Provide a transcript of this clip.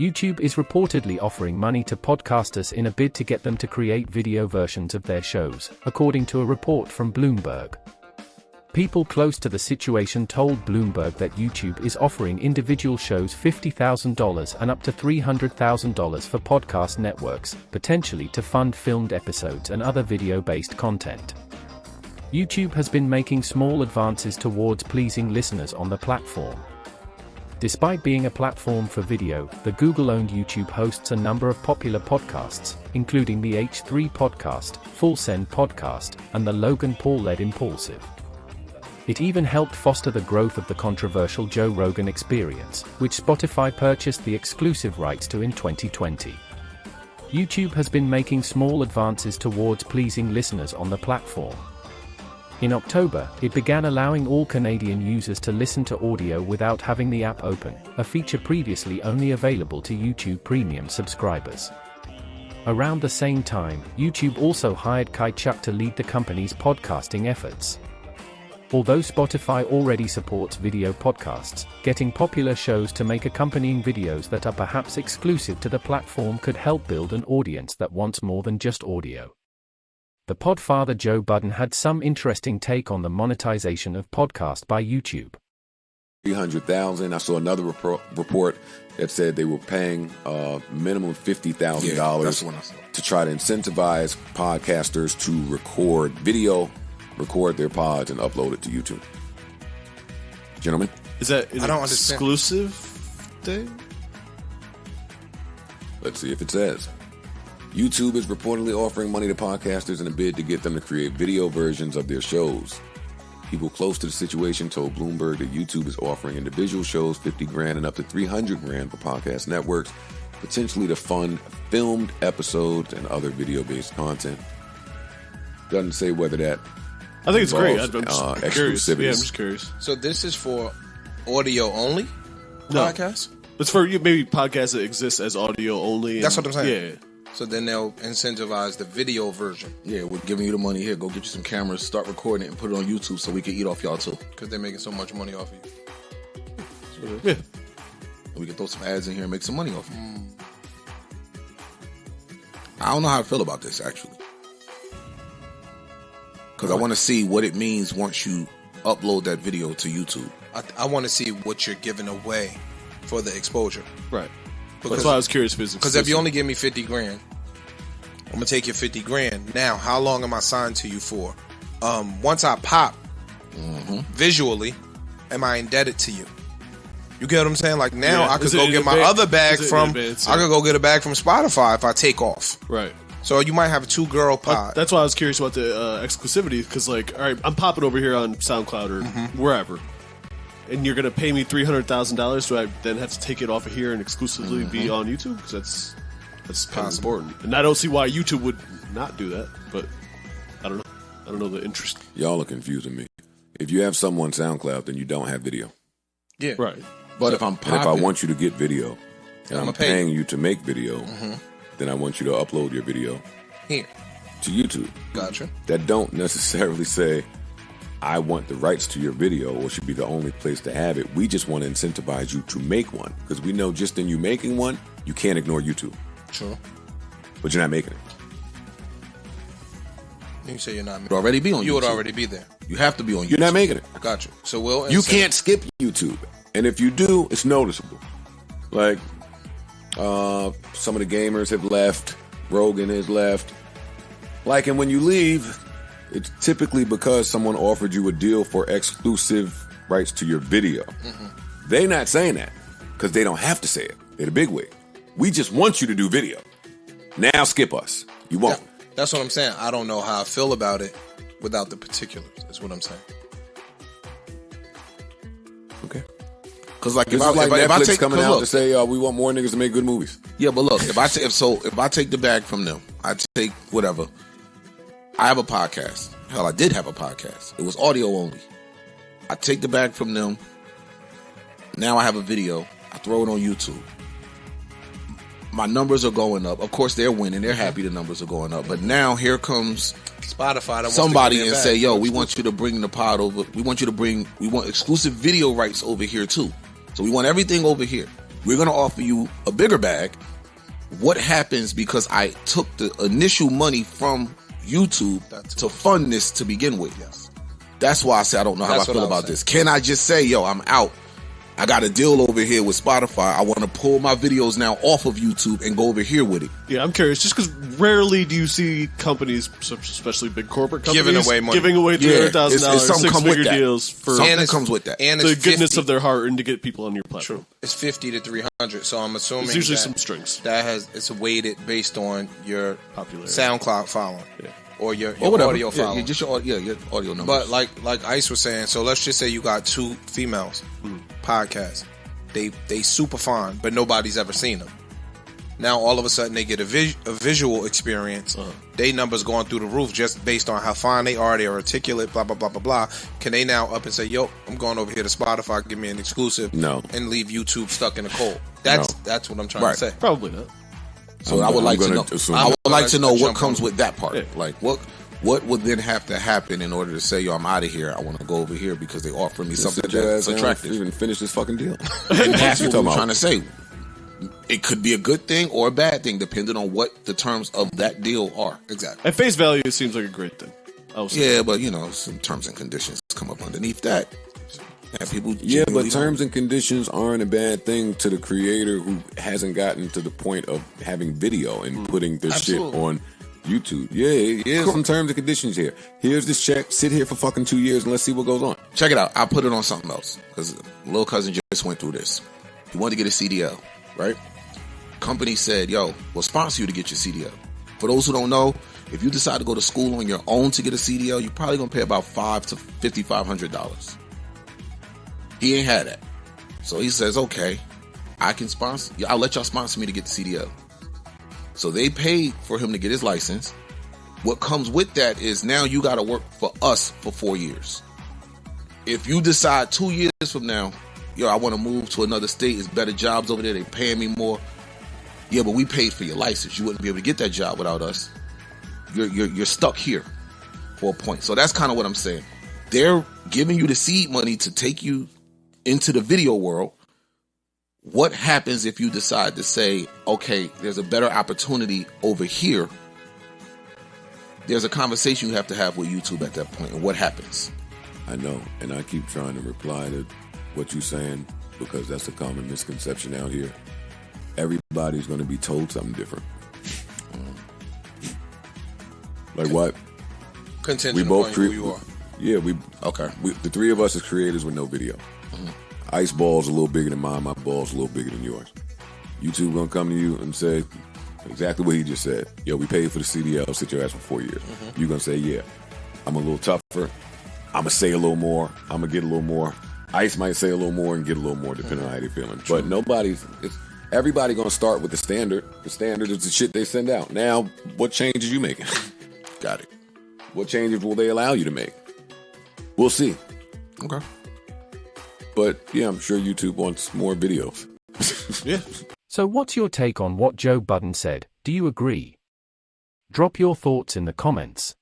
YouTube is reportedly offering money to podcasters in a bid to get them to create video versions of their shows, according to a report from Bloomberg. People close to the situation told Bloomberg that YouTube is offering individual shows $50,000 and up to $300,000 for podcast networks, potentially to fund filmed episodes and other video-based content. YouTube has been making small advances towards pleasing listeners on the platform. Despite being a platform for video, the Google-owned YouTube hosts a number of popular podcasts, including the H3 podcast, Full Send podcast, and the Logan Paul-led Impulsive. It even helped foster the growth of the controversial Joe Rogan Experience, which Spotify purchased the exclusive rights to in 2020. YouTube has been making small advances towards pleasing listeners on the platform. In October, it began allowing all Canadian users to listen to audio without having the app open, a feature previously only available to YouTube Premium subscribers. Around the same time, YouTube also hired Kai Chuk to lead the company's podcasting efforts. Although Spotify already supports video podcasts, getting popular shows to make accompanying videos that are perhaps exclusive to the platform could help build an audience that wants more than just audio. The podfather Joe Budden had some interesting take on the monetization of podcast by YouTube. 300,000. I saw another report that said they were paying minimum $50,000 to try to incentivize podcasters to record their pods and upload it to YouTube. Gentlemen, is that an exclusive thing? Let's see if it says. YouTube is reportedly offering money to podcasters in a bid to get them to create video versions of their shows. People close to the situation told Bloomberg that YouTube is offering individual shows $50,000 and up to $300,000 for podcast networks, potentially to fund filmed episodes and other video-based content. Doesn't say whether that. I think it's great. I'm just curious. Yeah, I'm just curious. So this is for audio only podcasts? No. It's for maybe podcasts that exist as audio only. That's what I'm saying. Yeah. So then they'll incentivize the video version. Yeah, we're giving you the money. Here, go get you some cameras, start recording it, and put it on YouTube so we can eat off y'all too. Because they're making so much money off of you. Yeah. And we can throw some ads in here and make some money off of you. I don't know how I feel about this, actually. Because I want to see what it means once you upload that video to YouTube. I want to see what you're giving away for the exposure. Right. That's why I was curious if it's because if you only give me $50,000, I'm gonna take your $50,000. Now, how long am I signed to you for? Once I pop visually, am I indebted to you? You get what I'm saying? Like now, I could go get my other bag from. I could go get a bag from Spotify if I take off. Right. So you might have a 2-girl pod. That's why I was curious about the exclusivity, because like, all right, I'm popping over here on SoundCloud or wherever. And you're going to pay me $300,000, so I then have to take it off of here and exclusively be on YouTube? Because that's kind of important. And I don't see why YouTube would not do that, but I don't know. I don't know the interest. Y'all are confusing me. If you have someone SoundCloud, then you don't have video. Yeah. Right. But if I'm popping, if I want you to get video, and I'm paying you to make video, then I want you to upload your video here to YouTube. Gotcha. That don't necessarily say I want the rights to your video or should be the only place to have it. We just want to incentivize you to make one because we know just in you making one, you can't ignore YouTube. True. But you're not making it. You say you're not making it. Already be on YouTube. You would already be there. You have to be on YouTube. You're not making it. Gotcha. So you can't skip YouTube. And if you do, it's noticeable. Like, some of the gamers have left. Rogan has left. Like, and when you leave, it's typically because someone offered you a deal for exclusive rights to your video. They're not saying that because they don't have to say it. They're the big wig. We just want you to do video. Now skip us. You won't. That's what I'm saying. I don't know how I feel about it without the particulars. That's what I'm saying. Okay. Because like if I take coming out to say we want more niggas to make good movies. Yeah, but look, if I take the bag from them, I take whatever. I have a podcast. Hell, I did have a podcast. It was audio only. I take the bag from them. Now I have a video. I throw it on YouTube. My numbers are going up. Of course, they're winning. They're happy the numbers are going up. But now here comes Spotify. Somebody and say, yo, we want you to bring the pod over. We want exclusive video rights over here too. So we want everything over here. we're going to offer you a bigger bag. What happens because I took the initial money from YouTube to fund this to begin with? Yes. That's why I say I don't know how I feel about this. Can I just say, yo, I'm out. I got a deal over here with Spotify. I want to pull my videos now off of YouTube and go over here with it. Yeah, I'm curious. Just because rarely do you see companies, especially big corporate companies, Giving away money. giving away $300,000, something $6-figure deals for something comes with that. And the it's goodness 50. of their heart and to get people on your platform. True. It's 50 to 300. So I'm assuming There's usually that some strings. it's weighted based on your Popularity. SoundCloud following. Yeah. Or your whatever. audio following. Yeah, just your audio numbers. But like Ice was saying, so let's just say you got 2 females podcasts. They super fine, but nobody's ever seen them. Now all of a sudden they get a visual experience. They numbers going through the roof just based on how fine they are. They're articulate, blah blah blah blah blah. Can they now up and say, "Yo, I'm going over here to Spotify, give me an exclusive," No. and leave YouTube stuck in the cold? That's what I'm trying to say. Probably not. So I would like to know. I would like to know what comes with that part. Yeah. Like what would then have to happen in order to say, yo, I'm out of here. I want to go over here because they offer me something that's attractive. Even finish this fucking deal. And that's what I'm about? trying to say. It could be a good thing or a bad thing, depending on what the terms of that deal are. Exactly. At face value, it seems like a great thing. Yeah, but some terms and conditions come up underneath that. And people Yeah, but terms and conditions aren't a bad thing to the creator who hasn't gotten to the point of having video and putting their Absolutely. shit on YouTube. Yeah, some terms and conditions here. Here's this check. Sit here for fucking 2 years and let's see what goes on. Check it out. I put it on something else because little cousin just went through this. He wanted to get a CDL, right? Company said, yo, we'll sponsor you to get your CDL. For those who don't know, if you decide to go to school on your own to get a CDL, you're probably going to pay about $500 to $5,500. He ain't had that. So he says, okay, I can sponsor. I'll let y'all sponsor me to get the CDL. So they paid for him to get his license. What comes with that is now you got to work for us for 4 years. If you decide 2 years from now, yo, I want to move to another state, it's better jobs over there, they paying me more. Yeah, but we paid for your license. You wouldn't be able to get that job without us. You're stuck here for a point. So that's kind of what I'm saying. They're giving you the seed money to take you into the video world. What happens if you decide to say, okay, there's a better opportunity over here? There's a conversation you have to have with YouTube at that point, and what happens? I know, and I keep trying to reply to what you're saying because that's a common misconception out here. Everybody's going to be told something different. Like what? Contingent upon who you are. Yeah, the three of us as creators with no video. Ice ball's a little bigger than mine. My ball's a little bigger than yours. YouTube gonna come to you and say exactly what he just said. Yo, we paid for the CDL. Sit your ass for 4 years. You're gonna say, yeah, I'm a little tougher. I'm gonna say a little more. I'm gonna get a little more. Ice might say a little more and get a little more depending on how they're feeling. But everybody gonna start with the standard. The standard is the shit they send out. Now, what changes you making? Got it. What changes will they allow you to make? We'll see. Okay. But yeah, I'm sure YouTube wants more videos. Yeah. So what's your take on what Joe Budden said? Do you agree? Drop your thoughts in the comments.